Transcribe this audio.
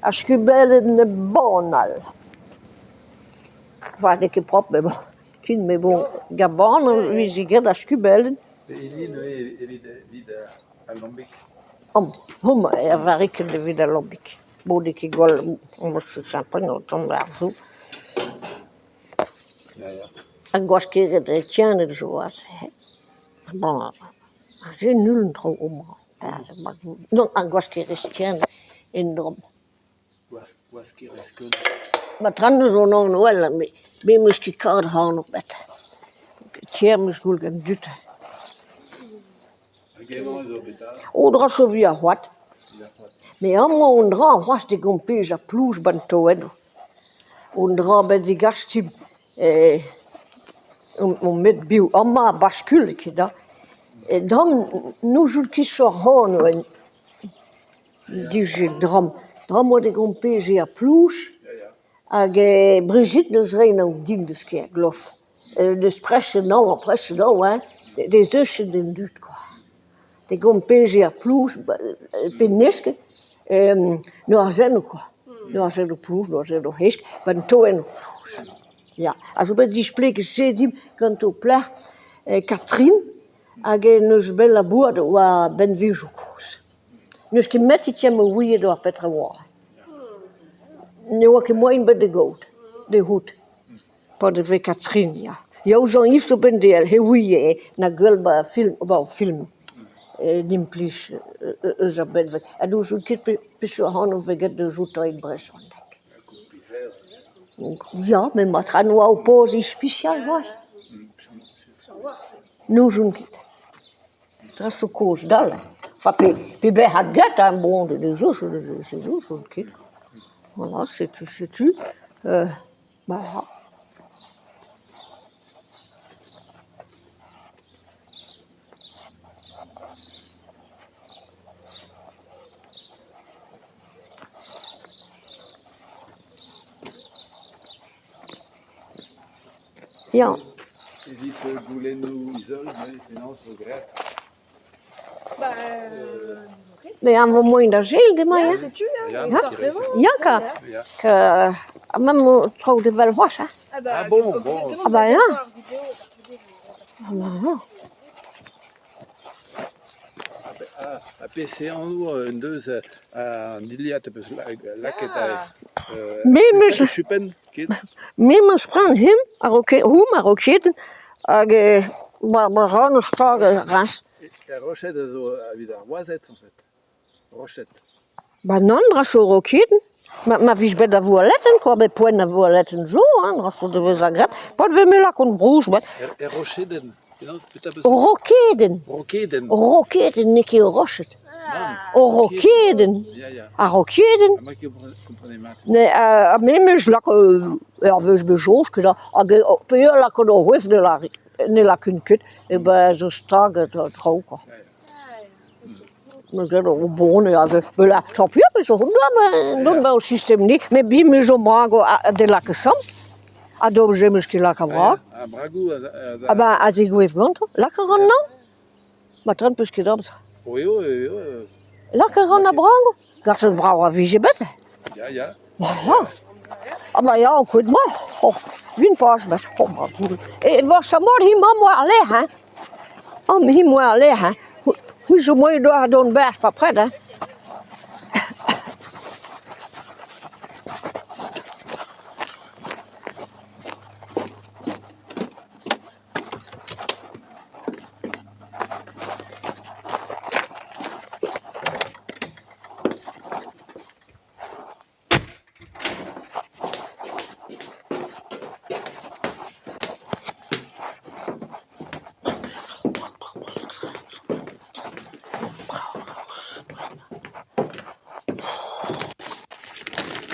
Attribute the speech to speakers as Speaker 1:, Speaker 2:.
Speaker 1: a skubelen banal. Var ikke prop med kind med bon gaban vi sikkert a skubelen.
Speaker 2: Elin vid Lombik.
Speaker 1: Hum var ikke det vid Lombik. Både ikke gol måste champagne och tom varso.
Speaker 2: Ja.
Speaker 1: En goskere det tjene så was. Bon. C'est nul trop om. Non, en goskere tjene enorm.
Speaker 2: Was kiresken.
Speaker 1: Maar tranden zo nog wel, bij moest kaart houden op bed. Tjer moest goed gaan dutten. Oh, dat is zo via wat. Maar allemaal onder was die gompeza plus bantoedo. Onder bij die gastje, met bio, allemaal basculetje dat. Dan nu zo'n kies zo houden die dram. Dan moet ik gompeza plus. Et Brigitte nous serait au digne de ce qui est glof. De presque non, hein. Des deux c'est d'une lutte quoi. Des gompés à plus, penesque, nous avons quoi. Nous avons plus, nous avons hisk, ben toi en plus. Ja, also bei die spreken ze die quand au plat, Catherine, age nous bella bourde ou ben vijokos. Nous qui mettons me ouïe door Petra war. Nu ook een mooi bij de goot, de hoed. Voor de Catherine, ja. Jou zo'n heeft op een deel, heel goeie, na gelbe film, nimplisch, Isabel. En dus zo'n keer zo gaan of ik de zoet uit Bresson. Ja, maar wat gaan we op posie speciaal was? Nu zo'n keer. Dat is zo koos dal. Enfin, puis ben had get aan bonden, de zo'n keer. Voilà, c'est tout. Bah. Ja.
Speaker 2: Évite bouler nous isole, mais sinon on se regrette.
Speaker 1: Mais aan we mooi naar zeel, de man.
Speaker 3: Ja, c'est tu, hein?
Speaker 1: Ja, que même trop de belles voix, ça.
Speaker 2: Ah bon.
Speaker 1: Ah bah ja. Ah bah ja.
Speaker 2: PC en nous, dus Niliat laket Schuppen geht.
Speaker 1: Mim spran him, Maroketen, maar gaan een starke ras.
Speaker 2: Rochette zo wieder Roisette en fait. Rochette.
Speaker 1: Bah non, ras Roketen. Maar wie bij de voiletten, quoi, bij point de voiletten zo, hein, ras voor de bezagret. Pas we me la kon broes, maar.
Speaker 2: Rocheden.
Speaker 1: Rokeden, niet heel rochet. Rokeden.
Speaker 2: Ja.
Speaker 1: Rokeden.
Speaker 2: Maar ik comprenez maar.
Speaker 1: Nee, memens lakken, ja, wees bezoos, que da, pe je lakken de hoef ne la kun kut, e ba zo stage dat troka. Maar dat op bonen, ja, we lakken top, ja, we zo goed, dan wel systeem niet, maar bij me zo mago de lakken soms. Adobe zemus ki lakken bra.
Speaker 2: Bragou.
Speaker 1: Aber als ich auf Gonto, lakken ran nou, maar dan dus ki dat.
Speaker 2: Oui.
Speaker 1: Lakken ran na brango, gaat het brouwen wie je bent.
Speaker 2: Ja.
Speaker 1: Maar ja, goed, maar wien pas met was zo mooi hier maar alleen, hè? Hier maar alleen, hè? Hoe zo mooi door doen best pas pret, hè?